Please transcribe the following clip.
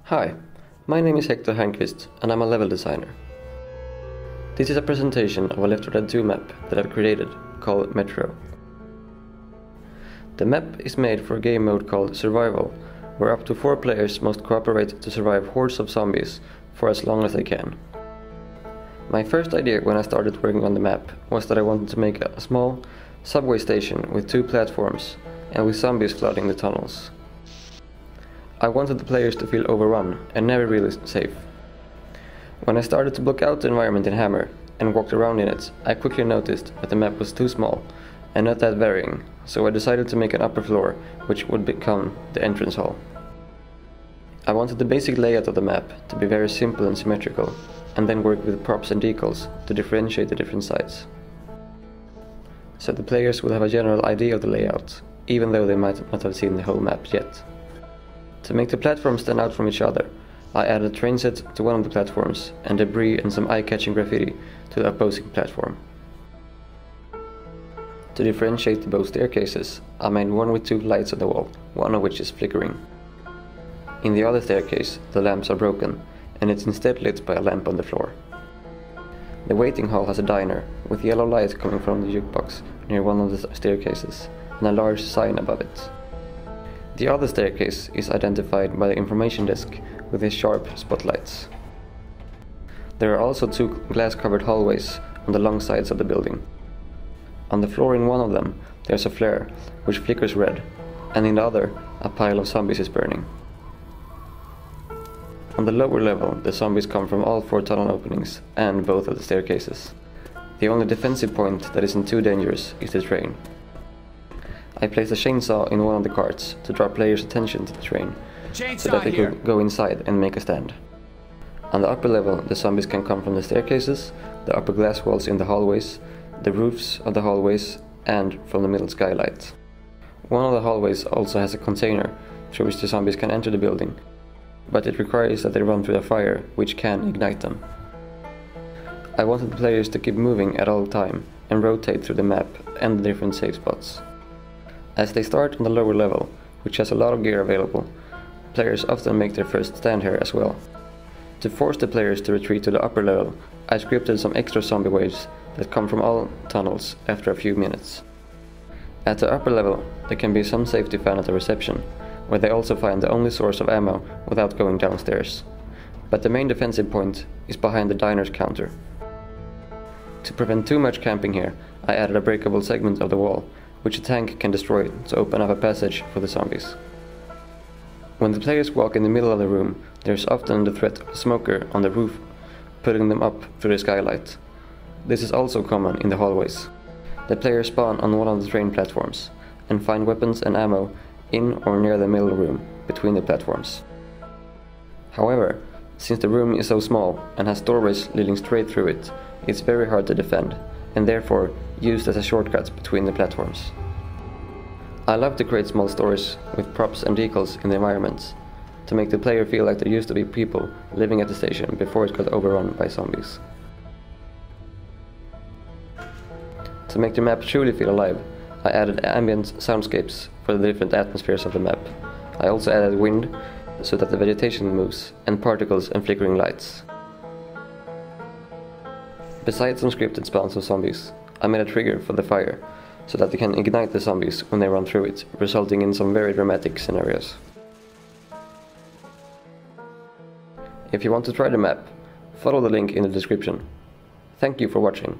Hi, my name is Hector Hernqvist and I'm a level designer. This is a presentation of a Left 4 Dead 2 map that I've created called Metro. The map is made for a game mode called Survival, where up to 4 players must cooperate to survive hordes of zombies for as long as they can. My first idea when I started working on the map was that I wanted to make a small subway station with 2 platforms and with zombies flooding the tunnels. I wanted the players to feel overrun and never really safe. When I started to block out the environment in Hammer and walked around in it, I quickly noticed that the map was too small and not that varying, so I decided to make an upper floor which would become the entrance hall. I wanted the basic layout of the map to be very simple and symmetrical, and then work with props and decals to differentiate the different sides. So the players will have a general idea of the layout, even though they might not have seen the whole map yet. To make the platforms stand out from each other, I added a train set to one of the platforms and debris and some eye-catching graffiti to the opposing platform. To differentiate the both staircases, I made one with 2 lights on the wall, one of which is flickering. In the other staircase, the lamps are broken, and it's instead lit by a lamp on the floor. The waiting hall has a diner, with yellow light coming from the jukebox near one of the staircases, and a large sign above it. The other staircase is identified by the information desk with its sharp spotlights. There are also 2 glass-covered hallways on the long sides of the building. On the floor in one of them, there's a flare, which flickers red, and in the other, a pile of zombies is burning. On the lower level, the zombies come from all 4 tunnel openings and both of the staircases. The only defensive point that isn't too dangerous is the train. I placed a chainsaw in one of the carts to draw players' attention to the train, so that they could go inside and make a stand. On the upper level, the zombies can come from the staircases, the upper glass walls in the hallways, the roofs of the hallways, and from the middle skylight. One of the hallways also has a container through which the zombies can enter the building, but it requires that they run through a fire, which can ignite them. I wanted the players to keep moving at all time and rotate through the map and the different safe spots. As they start on the lower level, which has a lot of gear available, players often make their first stand here as well. To force the players to retreat to the upper level, I scripted some extra zombie waves that come from all tunnels after a few minutes. At the upper level, there can be some safety fan at the reception, where they also find the only source of ammo without going downstairs. But the main defensive point is behind the diner's counter. To prevent too much camping here, I added a breakable segment of the wall, which a tank can destroy to open up a passage for the zombies. When the players walk in the middle of the room, there is often the threat of a smoker on the roof, putting them up through the skylight. This is also common in the hallways. The players spawn on one of the train platforms, and find weapons and ammo in or near the middle room, between the platforms. However, since the room is so small and has doorways leading straight through it, it's very hard to defend, and therefore used as a shortcut between the platforms. I love to create small stories with props and decals in the environments, to make the player feel like there used to be people living at the station before it got overrun by zombies. To make the map truly feel alive, I added ambient soundscapes for the different atmospheres of the map. I also added wind, so that the vegetation moves, and particles and flickering lights. Besides some scripted spawns of zombies, I made a trigger for the fire, so that they can ignite the zombies when they run through it, resulting in some very dramatic scenarios. If you want to try the map, follow the link in the description. Thank you for watching.